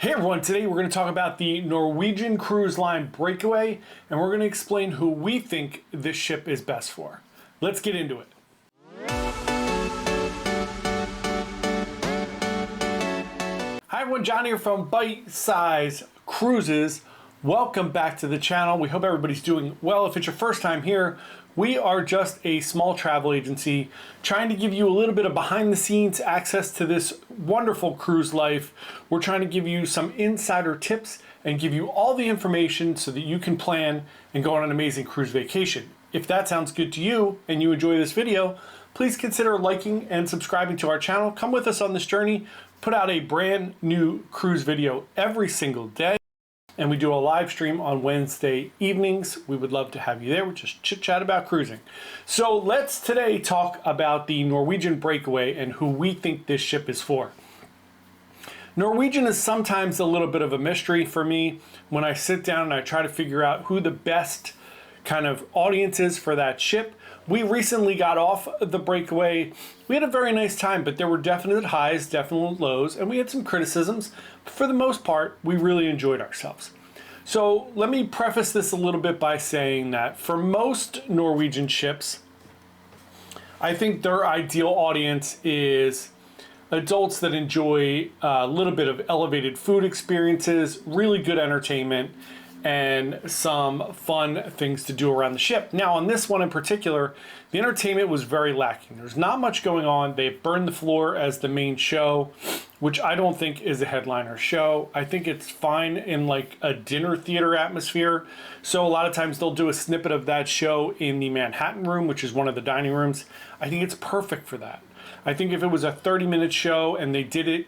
Hey everyone, today we're going to talk about the Norwegian Cruise Line Breakaway, and we're going to explain who we think this ship is best for. Let's get into it. Hi everyone, John here from Bite Size Cruises. Welcome back to the channel. We hope everybody's doing well. If it's your first time here, we are just a small travel agency trying to give you a little bit of behind the scenes access to this wonderful cruise life. We're trying to give you some insider tips and give you all the information so that you can plan and go on an amazing cruise vacation. If that sounds good to you and you enjoy this video, please consider liking and subscribing to our channel. Come with us on this journey. Put out a brand new cruise video every single day. And we do a live stream on Wednesday evenings. We would love to have you there. We just chit chat about cruising. So let's today talk about the Norwegian Breakaway and who we think this ship is for. Norwegian is sometimes a little bit of a mystery for me when I sit down and I try to figure out who the best kind of audience is for that ship. We recently got off the Breakaway. We had a very nice time, but there were definite highs, definite lows, and we had some criticisms. But for the most part, we really enjoyed ourselves. So let me preface this a little bit by saying that for most Norwegian ships, I think their ideal audience is adults that enjoy a little bit of elevated food experiences, really good entertainment, and some fun things to do around the ship. Now on this one in particular, the entertainment was very lacking. There's not much going on. They burned the floor as the main show, which I don't think is a headliner show. I think it's fine in like a dinner theater atmosphere. So a lot of times they'll do a snippet of that show in the Manhattan room, which is one of the dining rooms. I think it's perfect for that. I think if it was a 30-minute show and they did it,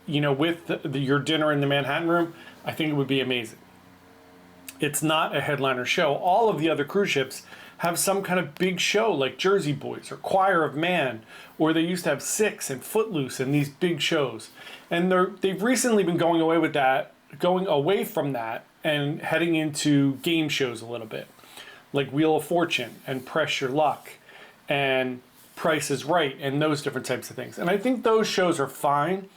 you know, with your dinner in the Manhattan room, I think it would be amazing. It's not a headliner show. All of the other cruise ships have some kind of big show like Jersey Boys or Choir of Man, or they used to have Six and Footloose and these big shows. And they've recently been going away from that and heading into game shows a little bit, like Wheel of Fortune and Press Your Luck and Price is Right and those different types of things. And I think those shows are fine.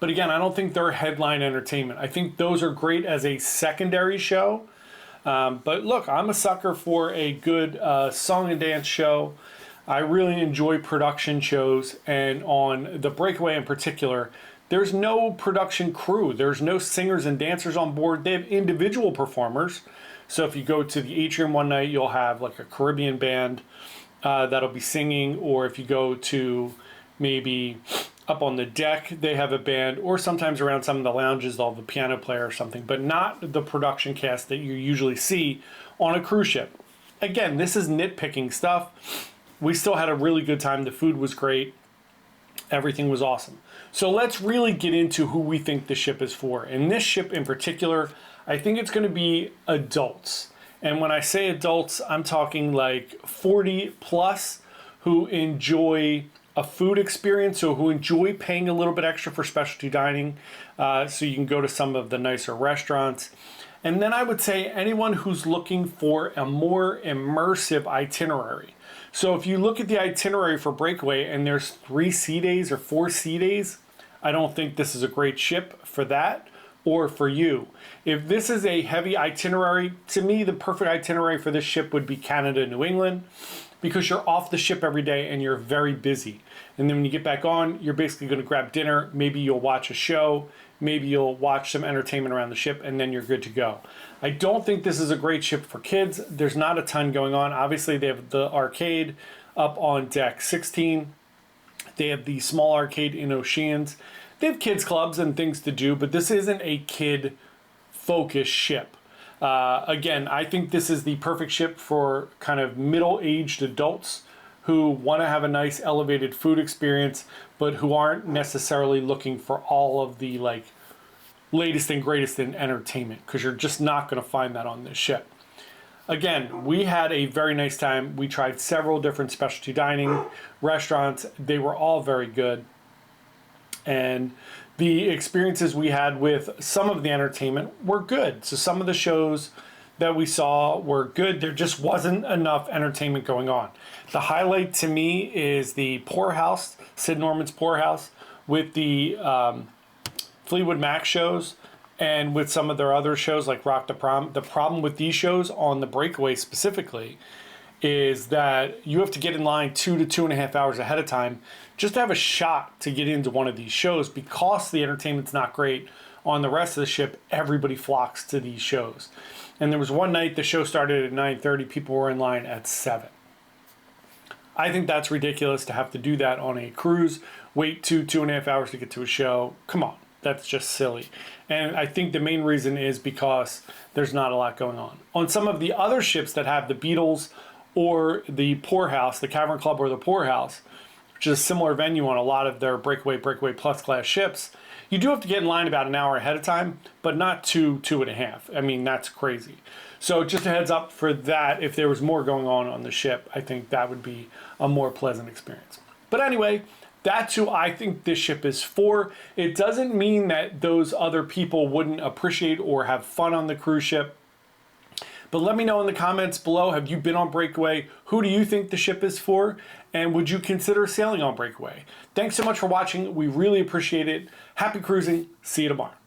But again, I don't think they're headline entertainment. I think those are great as a secondary show. But look, I'm a sucker for a good song and dance show. I really enjoy production shows. And on the Breakaway in particular, there's no production crew. There's no singers and dancers on board. They have individual performers. So if you go to the atrium one night, you'll have like a Caribbean band that'll be singing. Or if you go to maybe up on the deck, they have a band, or sometimes around some of the lounges, they'll have a piano player or something, but not the production cast that you usually see on a cruise ship. Again, this is nitpicking stuff. We still had a really good time. The food was great. Everything was awesome. So let's really get into who we think the ship is for. And this ship in particular, I think it's going to be adults. And when I say adults, I'm talking like 40 plus who enjoy a food experience, so who enjoy paying a little bit extra for specialty dining, so you can go to some of the nicer restaurants. And then I would say anyone who's looking for a more immersive itinerary. So if you look at the itinerary for Breakaway and there's 3 sea days or 4 sea days, I don't think this is a great ship for that or for you. If this is a heavy itinerary, to me the perfect itinerary for this ship would be Canada, New England, because you're off the ship every day and you're very busy. And then when you get back on, you're basically going to grab dinner. Maybe you'll watch a show. Maybe you'll watch some entertainment around the ship, and then you're good to go. I don't think this is a great ship for kids. There's not a ton going on. Obviously, they have the arcade up on deck 16. They have the small arcade in Oceans. They have kids clubs and things to do, but this isn't a kid-focused ship. Again, I think this is the perfect ship for kind of middle-aged adults who want to have a nice elevated food experience, but who aren't necessarily looking for all of the like latest and greatest in entertainment, because you're just not going to find that on this ship. Again, we had a very nice time. We tried several different specialty dining restaurants. They were all very good. And the experiences we had with some of the entertainment were good. So some of the shows that we saw were good. There just wasn't enough entertainment going on. The highlight to me is the Poorhouse, Sid Norman's Poorhouse, with the Fleetwood Mac shows and with some of their other shows like Rock the Prom. The problem with these shows on the Breakaway specifically is that you have to get in line 2 to 2.5 hours ahead of time just to have a shot to get into one of these shows. Because the entertainment's not great on the rest of the ship, everybody flocks to these shows. And there was one night the show started at 9:30, people were in line at 7. I think that's ridiculous to have to do that on a cruise, wait 2.5 hours to get to a show. Come on, that's just silly. And I think the main reason is because there's not a lot going on. On some of the other ships that have the Beatles or the Poorhouse, the Cavern Club or the Poorhouse, which is a similar venue on a lot of their Breakaway Plus class ships, you do have to get in line about an hour ahead of time, but not 2.5. I mean, that's crazy. So just a heads up for that. If there was more going on the ship, I think that would be a more pleasant experience. But anyway, that's who I think this ship is for. It doesn't mean that those other people wouldn't appreciate or have fun on the cruise ship. But let me know in the comments below, have you been on Breakaway? Who do you think the ship is for? And would you consider sailing on Breakaway? Thanks so much for watching. We really appreciate it. Happy cruising. See you tomorrow.